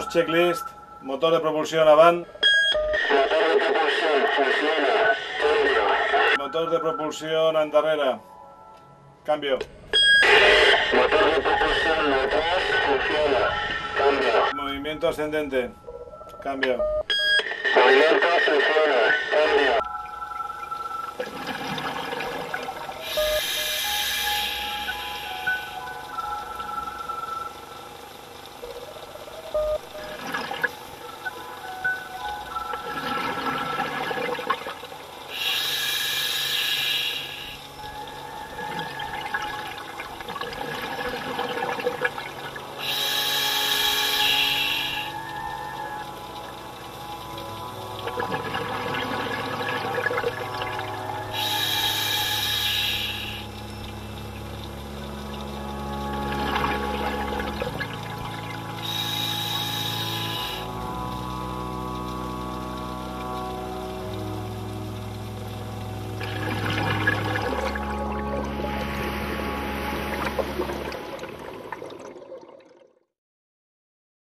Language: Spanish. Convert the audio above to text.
Checklist. Motor de propulsión Avant. Motor de propulsión funciona. Cambio. Motor de propulsión Andarrera. Cambio. Motor de propulsión atrás funciona. Cambio. Movimiento ascendente. Cambio. Movimiento funciona. Cambio.